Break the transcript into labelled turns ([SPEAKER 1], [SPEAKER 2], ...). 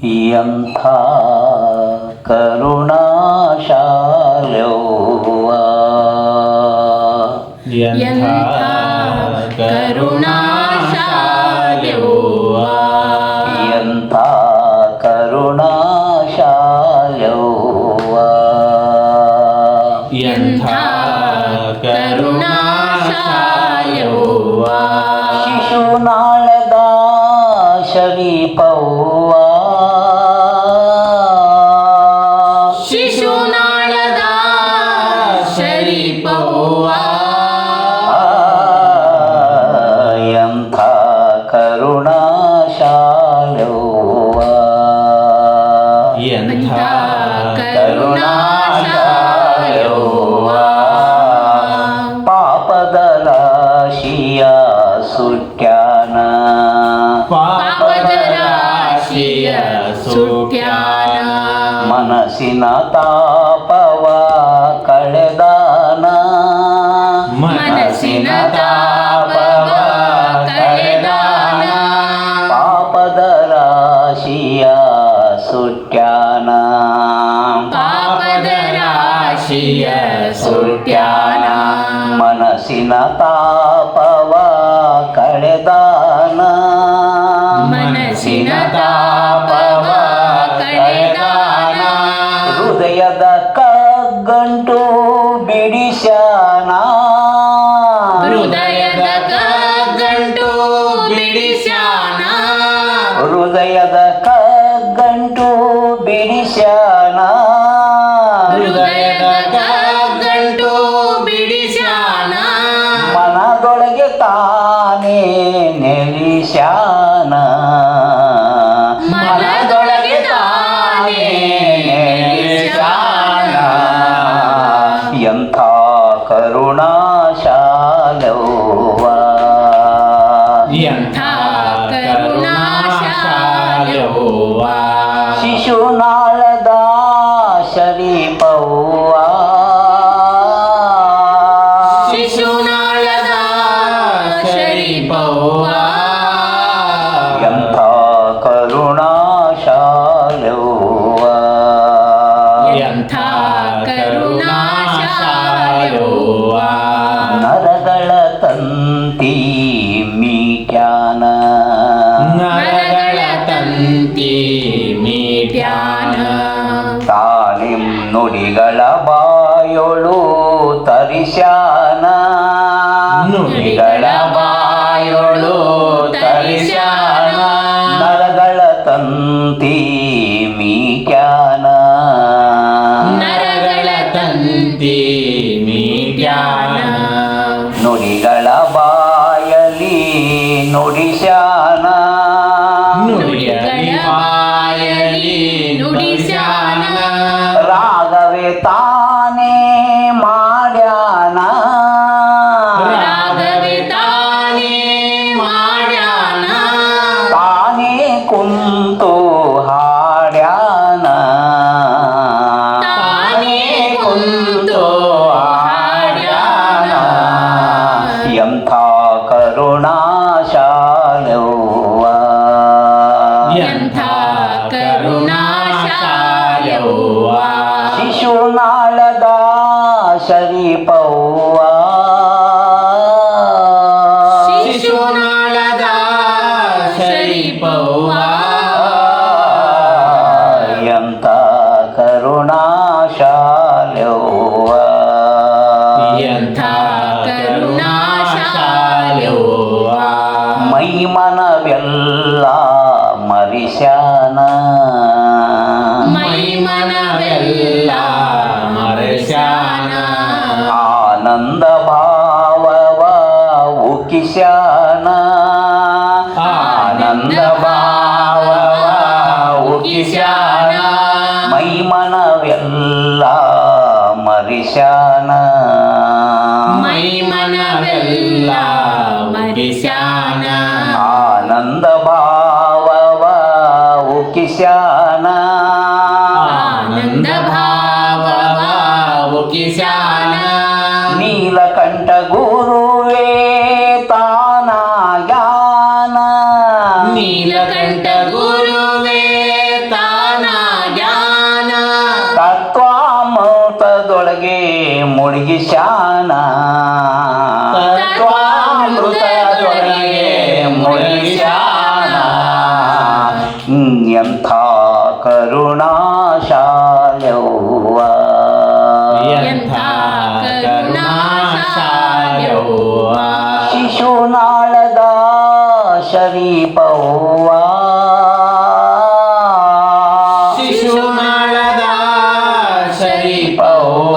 [SPEAKER 1] ಎಂಥ ಕರುಣಾಶಾಲವ್ವ
[SPEAKER 2] ಎಂಥ ಕರುಣಾಶಾಲವ್ವ
[SPEAKER 1] ಎಂಥ ಕರುಣಾಶಾಲವ್ವ
[SPEAKER 2] ಎಂಥ ಕರುಣಾಶಾಲವ್ವ
[SPEAKER 1] ಶಿಶುನಾಳದ ಶರೀಫವ್ವ
[SPEAKER 2] ಶಿಶುನಾಳದ ಶರೀಫವ್ವ
[SPEAKER 1] ಎಂಥ ಕರುಣಾಶಾಲವ್ವ
[SPEAKER 2] ಎಂಥ
[SPEAKER 1] ಕರುಣಾಶಾಲವ್ವ ಪಾಪದ ರಾಶಿಯ ಸುಟ್ಯಾನ
[SPEAKER 2] ಪಾಪದ ರಾಶಿಯ ಸುಟ್ಯಾನ
[SPEAKER 1] ಮನಸ್ಸಿನ ತಾಪವ ಕಳೆದಾನ
[SPEAKER 2] ಮನಸ್ಸಿನ ತಾಪವ ಕಳೆದಾನ
[SPEAKER 1] ಪಾಪದ ರಾಶಿಯ ಸುಟ್ಯಾನ
[SPEAKER 2] ಪಾಪದ ರಾಶಿಯ ಸುಟ್ಯಾನ
[SPEAKER 1] ಮನಸ್ಸಿನ ತಾಪವ ಕಳೆದಾನ
[SPEAKER 2] ಮನಸ್ಸಿನ ತಾಪವ ಕಳೆದಾನ
[SPEAKER 1] ಹೃದಯದ ಕಗ್ಗಂಟು ಬಿಡಿಸ್ಯಾನ
[SPEAKER 2] ಹೃದಯದ ಕಗ್ಗಂಟು ಬಿಡಿಸ್ಯಾನ
[SPEAKER 1] ಹೃದಯದ ಕಗ್ಗಂಟು ಬಿಡಿಸ್ಯಾನ
[SPEAKER 2] ಹೃದಯದ ಕಗ್ಗಂಟು ಬಿಡಿಸ್ಯಾನ
[SPEAKER 1] ಮನದೊಳಗೆ ತಾನೇ ನೆಲಿಸ್ಯಾನ
[SPEAKER 2] ಮನದೊಳಗೆ ತಾನೇ ನೆಲೆಸ್ಯಾನ.
[SPEAKER 1] ಎಂಥ ಕರುಣಾಶಾಲವ್ವ
[SPEAKER 2] ಎಂಥ ಕರುಣಾಶಾಲವ್ವ
[SPEAKER 1] ಶಿಶುನಾಳದ ಶರೀಫವ್ವ
[SPEAKER 2] ಶಿಶುನಾಳದ ಶರೀಫವ್ವ
[SPEAKER 1] ಎಂಥ ಕರುಣಾಶಾಲವ್ವ
[SPEAKER 2] ಎಂಥ ಕರುಣಾಶಾಲವ್ವ
[SPEAKER 1] ನರಗಳ ತಂತಿ ಮೀಟ್ಯಾನ
[SPEAKER 2] ನರಗಳ ತಂತಿ ಮೀಟ್ಯಾನ
[SPEAKER 1] ತಾನಿಂ ನುಡಿಗಳ ಬಾಯೊಳು ತರಿಸ್ಯಾನ
[SPEAKER 2] ನುಡಿಗಳ ಬಾಯೊಳು ತರಿಸ್ಯಾನ
[SPEAKER 1] ನರಗಳ ತಂತಿ ಮೀಟ್ಯಾನ
[SPEAKER 2] ನರಗಳ ತಂತಿ ಮೀಟ್ಯಾನ
[SPEAKER 1] ನುಡಿಗಳ ಬಾಯಲಿ ನುಡಿಸ್ಯಾನ
[SPEAKER 2] ನುಡಿಗಳ ಬಾಯಲಿ ನುಡಿಸ್ಯಾನ
[SPEAKER 1] ರಾಗವೇ ತಾನೇ ಮಾಡ್ಯಾನ
[SPEAKER 2] ರಾಗವೇ ತಾನೇ ಮಾಡ್ಯಾನ
[SPEAKER 1] ತಾನೇ ಕುಂತು ಹಾಡ್ಯಾನ
[SPEAKER 2] ತಾನೇ ಕುಂತು ಹಾಡ್ಯಾನ
[SPEAKER 1] ಎಂಥ ಕರುಣಾಶಾಲವ್ವ
[SPEAKER 2] ಎಂಥ ಕರುಣಾಶಾಲವ್ವ
[SPEAKER 1] ಶಿಶುನಾಳದ ಶರೀಫವ್ವ
[SPEAKER 2] ಶಿಶುನಾಳದ ಶರೀಫವ್ವ
[SPEAKER 1] ಎಂಥ ಕರುಣಾಶಾಲವ್ವ
[SPEAKER 2] ಎಂಥ ಕರುಣಾಶಾಲವ್ವ
[SPEAKER 1] ಮೈಮನವೆಲ್ಲ ಮರಿಸ್ಯಾನ
[SPEAKER 2] ಮೈಮನವೆಲ್ಲ ಮರೆಸ್ಯಾನ
[SPEAKER 1] ಆನಂದ ಭಾವವ ಉಕಿಸ್ಯಾನ ಆನಂದ ಭಾವವ ಉಕಿಸ್ಯಾನ ಮೈಮನವೆಲ್ಲ ಮರಿಸ್ಯಾನ
[SPEAKER 2] ಮೈಮನವೆಲ್ಲ ಮರೆಸ್ಯಾನ
[SPEAKER 1] ಆನಂದ ಭಾವವ ಉಕಿಸ್ಯಾನ
[SPEAKER 2] ಆನಂದ ಭಾವವ ಉಕಿಸ್ಯಾನ
[SPEAKER 1] ನೀಲಕಂಠ ಗುರುವೇ ತಾನಾಗ್ಯಾನ
[SPEAKER 2] ನೀಲಕಂಠ ಗುರುವೇ
[SPEAKER 1] ಮುಳುಗಿಸ್ಯಾನ ತತ್ವಾಮೃತದೊಳಗೆ ಮುಳುಗಿಸ್ಯಾನ ಎಂಥ ಕರುಣಾಶಾಲ್ಯವ್ವ
[SPEAKER 2] ಎಂಥ ಕರುಣಾಶಾಲ್ಯವ್ವ
[SPEAKER 1] ಶಿಶುನಾಳದ ಶರೀಫವ್ವ
[SPEAKER 2] ಶಿಶುನಾಳದ ಶರೀಫವ್ವ